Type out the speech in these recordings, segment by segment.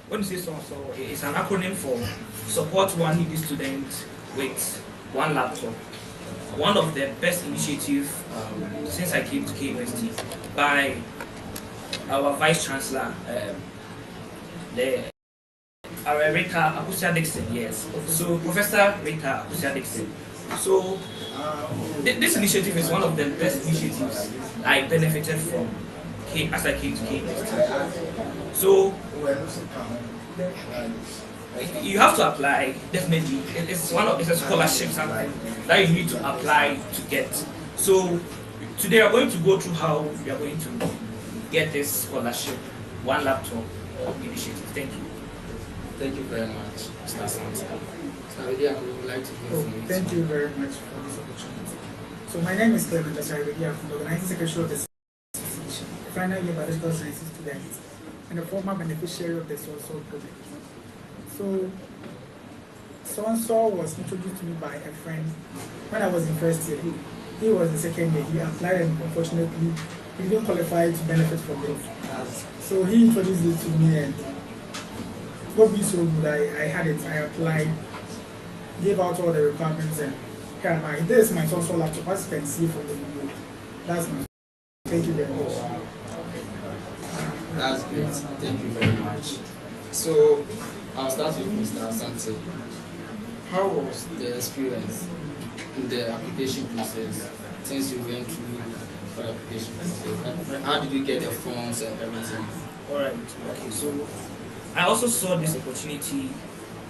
when you say Sonsol, it's an acronym for Support One Needy Student with One Laptop. One of the best initiatives since I came to KUST by our Vice Chancellor, Rita Abusia Dixon, yes. So Professor Rita Abusia Dixon. So this initiative is one of the best initiatives I benefited from as I came to KUST. So you have to apply, definitely. It's a scholarship something that you need to apply to get. So today we're going to go through how we are going to get this scholarship, One Laptop initiative. Thank you. Thank you very much, Mr. Sonsol. So I would like to hear from you. Thank you very much for this opportunity. So my name is Clement Asaridia from the Organizing Secretary of the Association, a final year biological sciences student, and a former beneficiary of the Sonsol project. So Sonsol was introduced to me by a friend when I was in first year. He was in second year. He applied and unfortunately he didn't qualify to benefit from it. So he introduced it to me and God be so good. I had it, I applied, gave out all the requirements, and here am I. This is my Sonsol laptop, as you can see from the video. That's my. Thank you very much. That's great. Thank you very much. So I'll start with Mr. Asante. How was the experience in the application process since you went through the application process? How did you get the forms and everything? Alright, okay, so I also saw this opportunity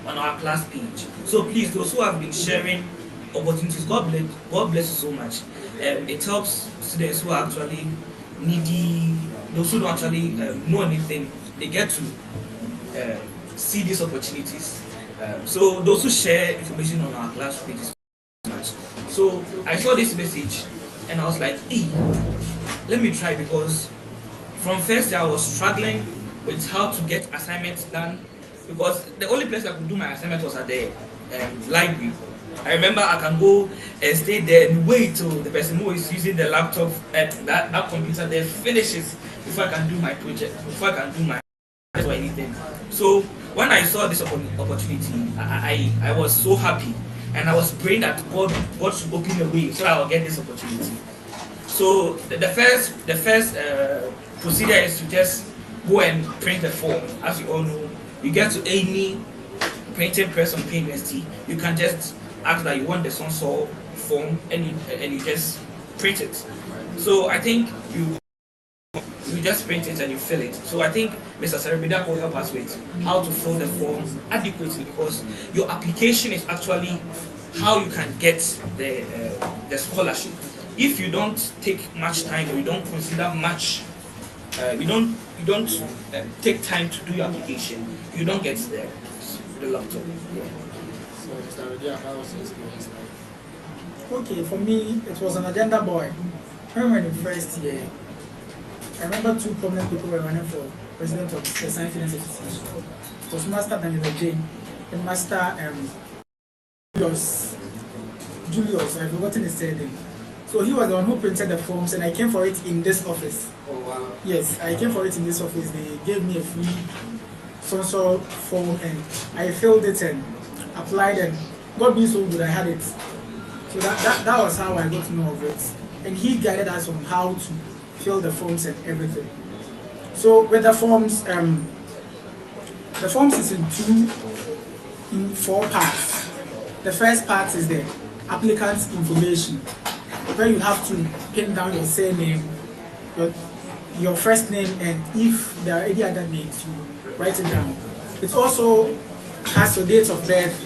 on our class page. So please, those who have been sharing opportunities, God bless you so much. It helps students who are actually needy, those who don't actually know anything, they get to see these opportunities. So those who share information on our class pages. So I saw this message and I was like, hey, let me try, because from first year I was struggling with how to get assignments done, because the only place I could do my assignment was at the library. I remember I can go and stay there and wait till the person who is using the laptop at that computer there finishes before I can do my project, before I can do my or anything. So when I saw this opportunity, I was so happy, and I was praying that God should open a way so I will get this opportunity. So the first procedure is to just go and print the form. As you all know, you get to any printing press on KUST, you can just ask that you want the Sonsol form and you just print it. So I think you just print it and you fill it. So I think Mr. Sarabida will help us with how to fill the form adequately, because your application is actually how you can get the scholarship. If you don't take much time, or you don't consider much, you don't take time to do your application, you don't get the laptop. Yeah. So Mr. Radia, how was your experience like? Okay, for me, it was an agenda boy. When we were in first year, I remember two prominent people were running for president of the Science Finance Association. It was Master Daniel Jane and Master Julius, I've forgotten his surname. So he was the one who printed the forms, and I came for it in this office. Oh wow. Yes, I came for it in this office. They gave me a free Sonsol form and I filled it and applied, and God being so good, I had it. So that was how I got to know of it. And he guided us on how to fill the forms and everything. So with the forms is in four parts. The first part is the applicant's information, where you have to pin down your surname, your first name, and if there are any other names, you write it down. It also has your date of birth.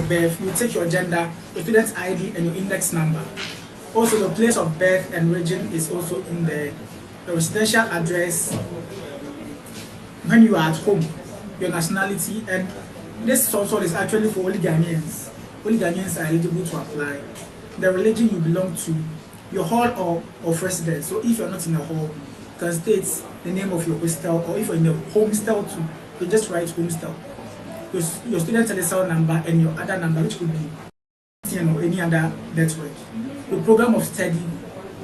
You take your gender, your student's ID, and your index number. Also, the place of birth and region is also in the residential address when you are at home, your nationality, and this Sonsol is actually for only Ghanaians. Only Ghanaians are eligible to apply. The religion you belong to, your hall of residence. So if you're not in a hall, you can state the name of your hostel, or if you're in a homestel too, you just write homestel. Your student telephone number and your other number, which could be any other network. Your program of study,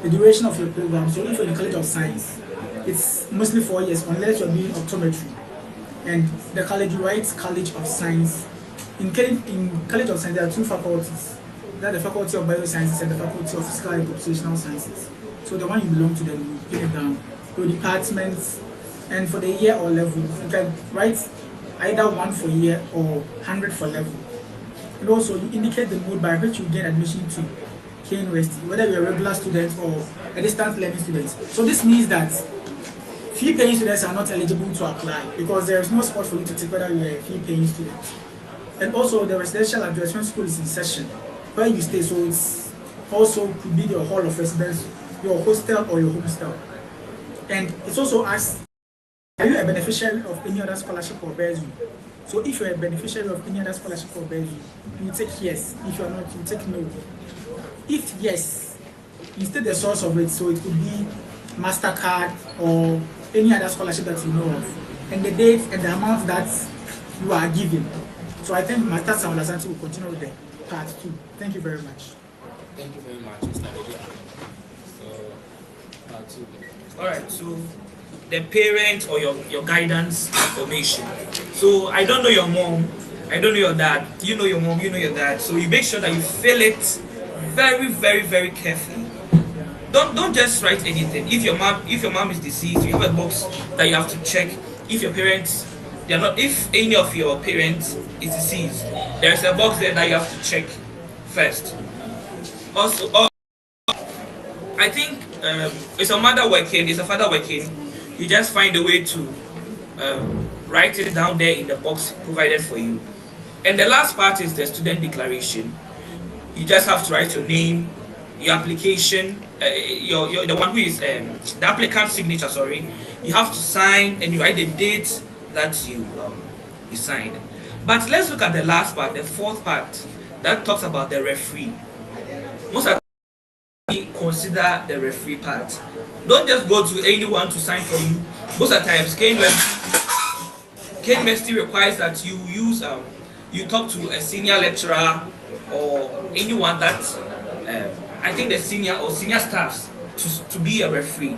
the duration of your program. So if you're in the College of Science, it's mostly 4 years unless you're doing optometry. And the college, you write College of Science. In College of Science, there are two faculties. That's the Faculty of Biosciences and the Faculty of Physical and Computational Sciences. So the one you belong to, then you pin it down. Your departments, and for the year or level, you can write either 1 for year or 100 for level. And also, you indicate the mode by which you gain admission to K University, whether you're a regular student or a distance learning student. So this means that fee-paying students are not eligible to apply because there is no spot for you to take whether you're a fee-paying student. And also, the residential address when school is in session, where you stay, so it's also could be your hall of residence, your hostel or your homestel. And it's also asked, are you a beneficiary of any other scholarship or bursary? So if you're a beneficiary of any other scholarship or bursary, you take yes. If you're not, you take no. If yes, you state the source of it, so it could be MasterCard or any other scholarship that you know of, and the date and the amount that you are given. So I think Master Samuel Asante will continue with the part 2. Thank you very much. Thank you very much, Mr. Media. So, part 2. Alright, so the parent or your guidance information. So I don't know your mom, I don't know your dad. You know your mom, you know your dad. So you make sure that you fill it very, very, very carefully. Don't just write anything. If your mom is deceased, you have a box that you have to check. If your parents, they are not, if any of your parents is deceased, there is a box there that you have to check first. Also, I think it's a mother working, it's a father working. You just find a way to write it down there in the box provided for you. And the last part is the student declaration. You just have to write your name, your application, your the one who is the applicant's signature. Sorry, you have to sign and you write the date that you signed. But let's look at the last part, the fourth part, that talks about the referee. Most of the time, consider the referee part. Don't just go to anyone to sign for you. Most of the times, K University requires that you use you talk to a senior lecturer or anyone that I think the senior or senior staffs to be a referee.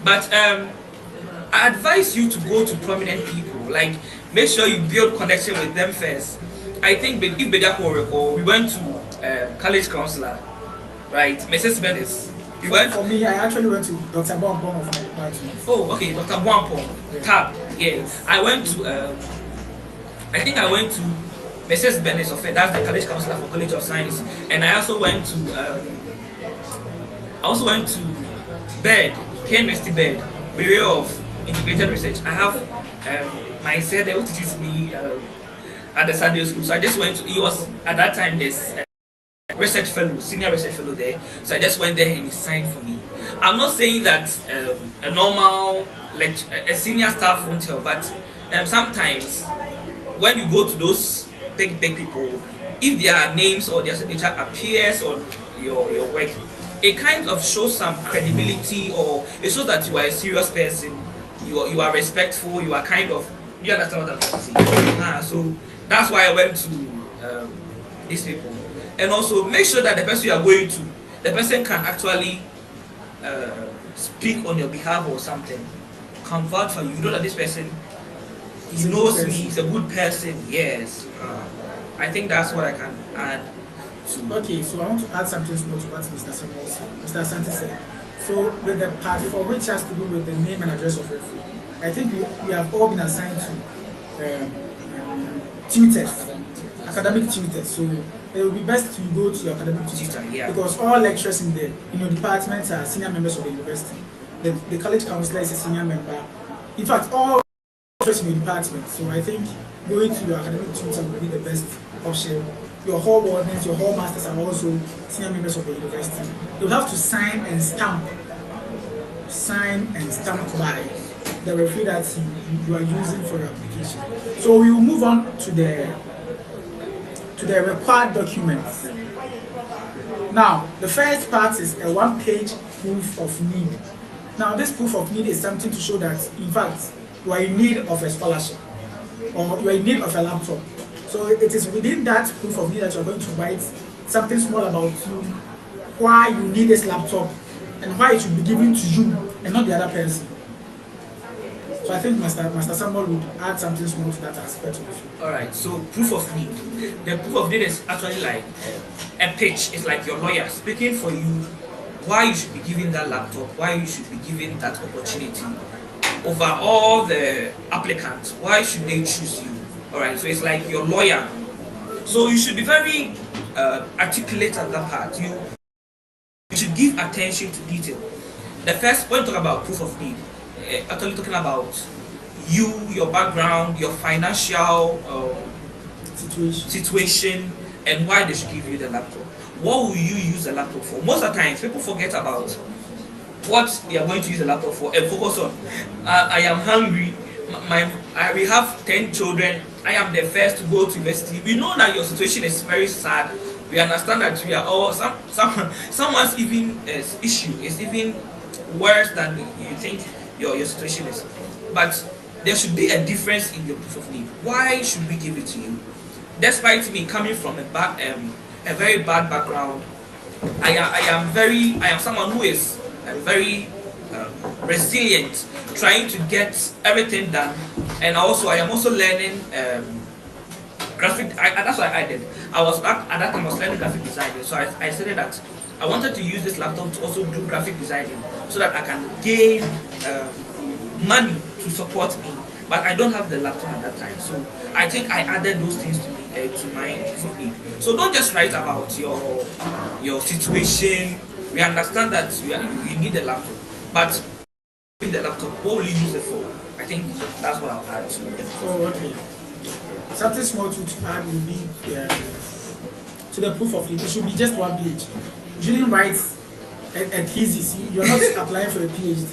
But I advise you to go to prominent people. Like, make sure you build connection with them first. I think if Bedako recall, we went to college counselor, right, Mrs. Bennis. We went. For me, I actually went to Dr. Bompom of my department. Oh, okay, Dr. Bompom. Tab. Yeah. I went to. I think I went to Mrs. Bennis of it. That's the college counselor for College of Science, and I also went to. BED, University BED, Bureau of Integrated Research. I have my said who teaches me at the Sunday school. So I just went to, he was at that time this research fellow, senior research fellow there. So I just went there and he signed for me. I'm not saying that a normal a senior staff won't help, but sometimes when you go to those big people, if their names or their signature appears on your work, it kind of shows some credibility, or it shows that you are a serious person, you are respectful, you are kind of, you understand what I'm saying? So that's why I went to these people. And also make sure that the person you are going to, the person can actually speak on your behalf or something, can vouch for you. You know that this person, he knows me, he's a good person. Yes. I think that's what I can add. Okay, so I want to add something small to what Mr. Asante said. So with the part for which has to do with the name and address of referee, I think we have all been assigned to tutors, academic tutors. So it will be best to go to your academic tutor, because all lecturers in your department are senior members of the university. The college counselor is a senior member. In fact, all lecturers in your department. So I think going to your academic tutor will be the best option. Your hall wardens, your hall masters are also senior members of the university. You'll have to sign and stamp by the referee that you are using for your application. So we will move on to the required documents. Now, the first part is a one-page proof of need. Now, this proof of need is something to show that, in fact, you are in need of a scholarship or you are in need of a laptop. So it is within that proof of need that you are going to write something small about you, why you need this laptop, and why it should be given to you and not the other person. So I think Master Samuel would add something small to that aspect of it. Alright, so proof of need. The proof of need is actually like a pitch. It's like your lawyer speaking for you why you should be given that laptop, why you should be given that opportunity over all the applicants. Why should they choose you? Alright, so it's like your lawyer. So you should be very articulate at that part. You should give attention to detail. The first, when you talk about proof of need, actually talking about you, your background, your financial situation, and why they should give you the laptop. What will you use the laptop for? Most of the times, people forget about what they are going to use the laptop for and focus on. I am hungry. We have 10 children. I am the first to go to university. We know that your situation is very sad. We understand that we are all someone's even issue is even worse than you think your situation is. But there should be a difference in your proof of need. Why should we give it to you? Despite me coming from a very bad background, I am someone who is very resilient, trying to get everything done, and also I am also learning graphic. That's what I did. At that time I was learning graphic designing, so I said that I wanted to use this laptop to also do graphic designing, so that I can gain money to support me. But I don't have the laptop at that time, so I think I added those things to my proof of need. So don't just write about your situation. We understand that you need a laptop, but with the laptop, what will you use it for? I think that's what I'll add to it. Oh, okay. Something small to add will be to the proof of need. It should be just one page. You shouldn't write a thesis. You're not applying for a PhD.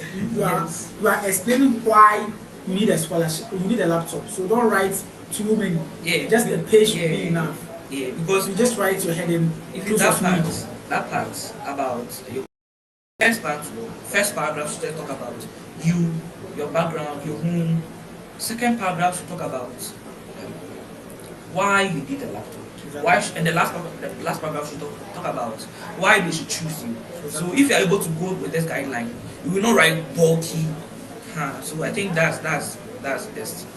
You are explaining why you need a scholarship. You need a laptop. So don't write too many. Yeah. Just a page should be enough. Yeah, because you just write your heading. If you that part about your first paragraph should talk about you, your background, your home. Second paragraph should talk about why you need a laptop. And the last paragraph should talk about why they should choose you. So if you are able to go with this guideline, you will not write bulky. So I think that's best.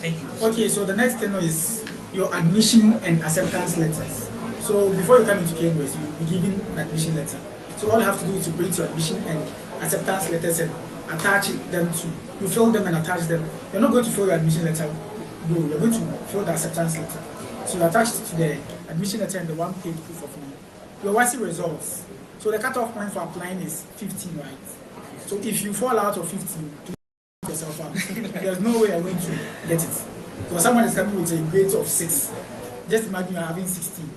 Thank you. Okay, so the next thing is your admission and acceptance letters. So before you come into Cambridge, you'll be given an admission letter. So all you have to do is to print your admission and acceptance letters and attach them to. You fill them and attach them. You're not going to fill your admission letter. No, you're going to fill the acceptance letter. So you attach it to the admission letter and the one-page proof of need. Your WASI results. So the cutoff point for applying is 15, right? So if you fall out of 15, yourself out. There's no way you're going to get it. Because someone is coming with a grade of 6. Just imagine you're having 16.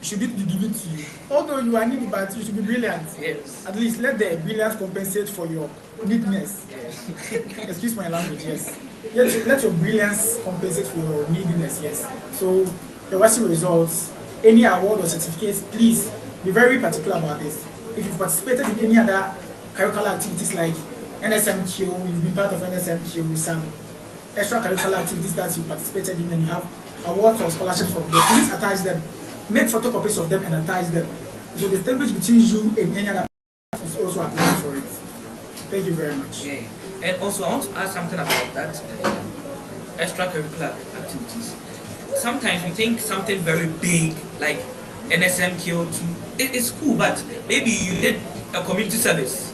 Should it be given to you? Although you are needy, but you should be brilliant. Yes. At least let the brilliance compensate for your neediness. Yes. Excuse my language, yes. Let your brilliance compensate for your neediness, yes. So the WASI results, any award or certificates, please be very particular about this. If you've participated in any other curricular activities like NSMQ, you've been part of NSMQ, some extracurricular activities that you participated in and you have awards or scholarships from them, please attach them. Make photocopies of them and attach them. So the distinguish between you and any other person is also applying for it. Thank you very much. Yeah. And also I want to add something about that extracurricular activities. Sometimes we think something very big like NSMQ2, it's cool, but maybe you did a community service.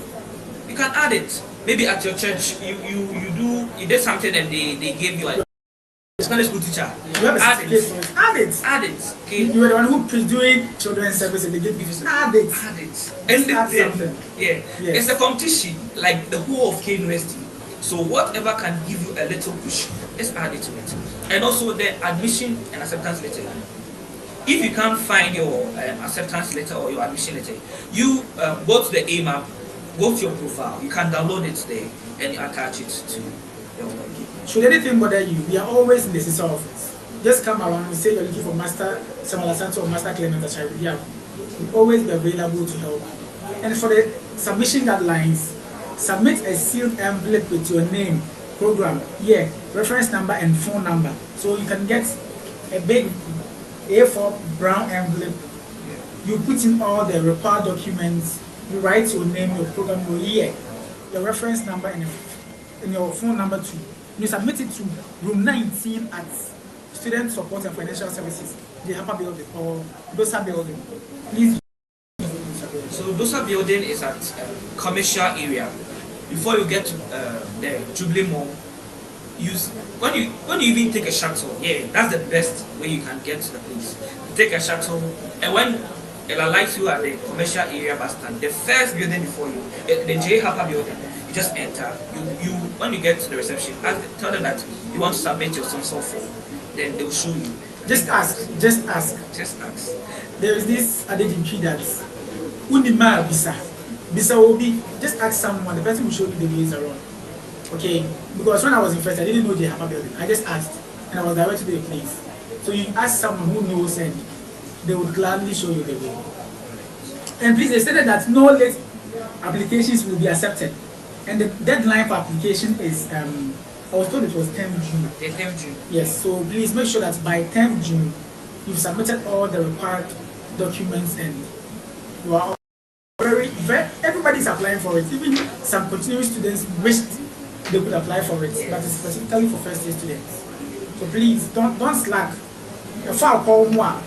You can add it. Maybe at your church you did something and they gave you a Sunday school teacher. You have a certificate. Add it. Add it. Okay. You were the one who is doing children's service and they gave you. Add it. Add it. And add something. Yeah. Yes. It's a competition like the whole of K University. So whatever can give you a little push, let's add it to it. And also the admission and acceptance letter. If you can't find your acceptance letter or your admission letter, you go to the AMAP, go to your profile. You can download it there and you attach it to your work. Should anything bother you, we are always in the sister office. Just come around and say you're looking for Master Samuel Santo or Master Clement Ashari. We'll always be available to help. And for the submission guidelines, submit a sealed envelope with your name, program, year, reference number, and phone number. So you can get a big A4 brown envelope. You put in all the required documents. You write your name, your program, your year, your reference number, and in your phone number too. You submit it to room 19 at Student Support and Financial Services, the Upper Building or Dosa Building. Please. So Dosa Building is at commercial area. Before you get to the Jubilee Mall, when you even take a shuttle, yeah, that's the best way you can get to the place. You take a shuttle, and when it alights you at the commercial area bus stand, the first building before you, the J Harper building, you just enter. You when you get to the reception, tell them that you want to submit your Sonsol form. Then they will show you. Just ask. Just ask. Just ask. There is this identity that Unima Bisa. Bisa will be just ask someone, the person will show you the ways around. Okay? Because when I was in first, I didn't know the Harper building. I just asked and I was directed to the place. So you ask someone who knows and they would gladly show you the way. And please, they stated that no late applications will be accepted. And the deadline for application is, I was told it was 10th June. The 10th June. Yes, so please make sure that by 10th June, you've submitted all the required documents and you are everybody's applying for it. Even some continuing students wished they could apply for it, but it's specifically for first year students. So please, don't slack. Call more.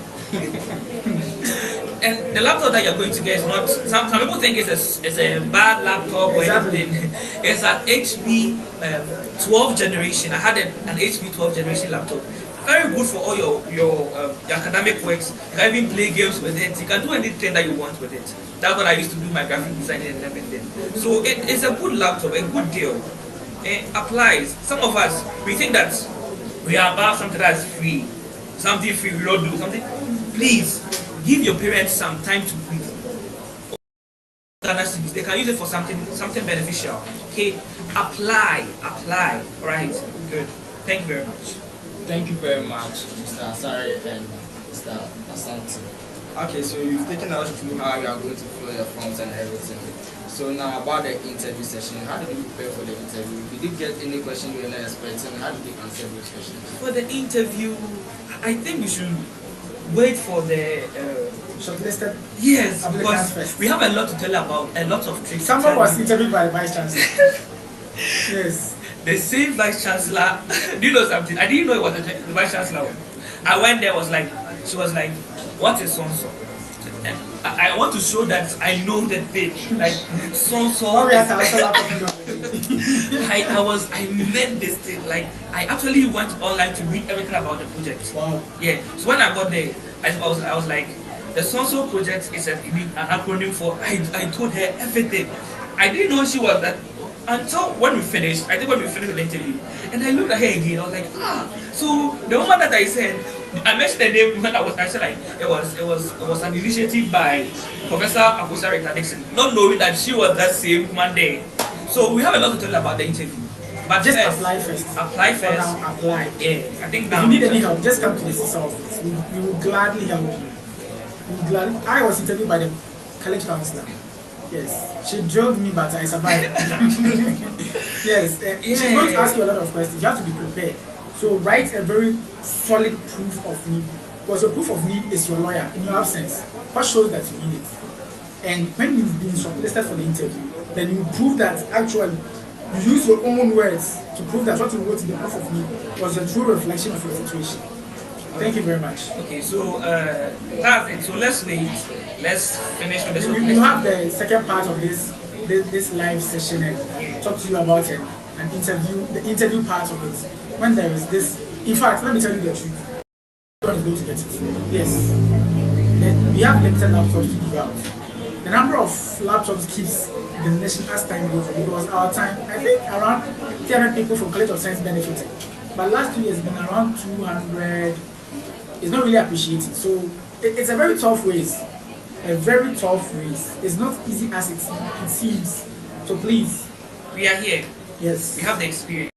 And the laptop that you're going to get is not. Some people think it's a bad laptop or anything. It's an HP 12 generation. I had an HP 12 generation laptop. Very good for all your academic works. You can even play games with it. You can do anything that you want with it. That's what I used to do my graphic designing and everything. So it's a good laptop, a good deal. It applies. Some of us, we think that we are about something that's free. Something free, we don't do something. Please give your parents some time to breathe. They can use it for something beneficial. Okay, apply. All right, good. Thank you very much. Thank you very much, Mr. Asari and Mr. Asante. Okay, so you've taken us through how you are going to fill your forms and everything. So now about the interview session, how did you prepare for the interview? Did you get any question you were not expecting? How did you answer those questions? For the interview, I think we should wait for the shortlisted. Yes, because first. We have a lot to tell about, a lot of tricks. Someone was interviewed by the vice chancellor. Yes. The same vice chancellor. Do you know something? I didn't know it was the vice chancellor. I went there. She was like, "What is Sonsol?" I want to show that I know the thing. Like Sonsol. I met this thing. Like I actually went online to read everything about the project. Wow. Yeah. So when I got there, I was like, the Sonsol project is an acronym for. I told her everything. I didn't know she was that. Until when we finished, I think when we finished the interview, and I looked at her again, I was like, so the woman that I said, I mentioned the name when I said like it was an initiative by Professor Akosari Nixon, not knowing that she was that same woman there. So we have a lot to tell about the interview. But just apply first. Apply first. Now apply. Yeah, I think if you need any help, just come to the CISA office. We will gladly help you. I was interviewed by the college counselor. Yes, she drilled me, but I survived. Yes, she's going to ask you a lot of questions. You have to be prepared. So write a very solid proof of need. Because your proof of need is your lawyer in your absence. What shows that you need it? And when you've been shortlisted for the interview, then you prove that actually you use your own words to prove that what you wrote in the proof of need was a true reflection of your situation. Thank you very much. Okay, so that's it. So let's wait. Let's finish with this. We have the second part of this live session and talk to you about it and the interview part of it. When there is this, in fact, let me tell you the truth. Everyone is going to get it. Yes. We have limited laptops to give out. The number of laptops keeps diminishing as time goes on because our time, I think around 300 people from College of Science benefited. But last 2 years it's been around 200. It's not really appreciated. So it's a very tough race. A very tough race. It's not easy as it seems. So please. We are here. Yes. We have the experience.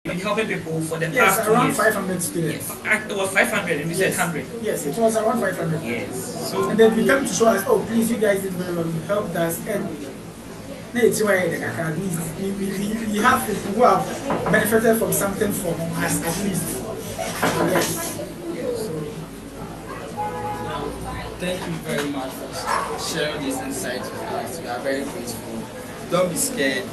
We've been helping people for the past 2 years. Yes, around 500 students. Yes. It was 500 and we said 100. Yes, it was around 500. Yes. So, and then we come to show us, oh please, you guys did very well, you helped us. And it's why we have people who have benefited from something from us at least. Yes. Thank you very much for sharing this insight with us. We are very grateful. Don't be scared.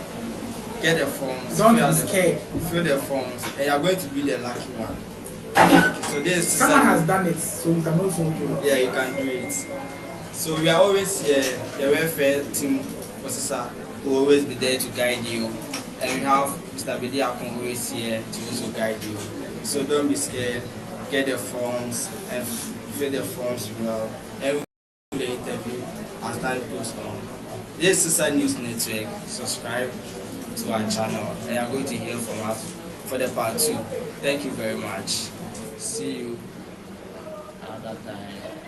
get the forms, Don't be scared. fill the forms, and you are going to be the lucky one. So this Someone has done it, so you can also do it. Yeah, you can do it. So we are always here, the welfare team officer will always be there to guide you. And we have Mr. Bediakon always here to also guide you. So don't be scared, get the forms and fill the forms well. And we will do the interview as time goes on. This is Sonsol News Network. Subscribe to our channel and you are going to hear from us for the part 2. Thank you very much. See you another time.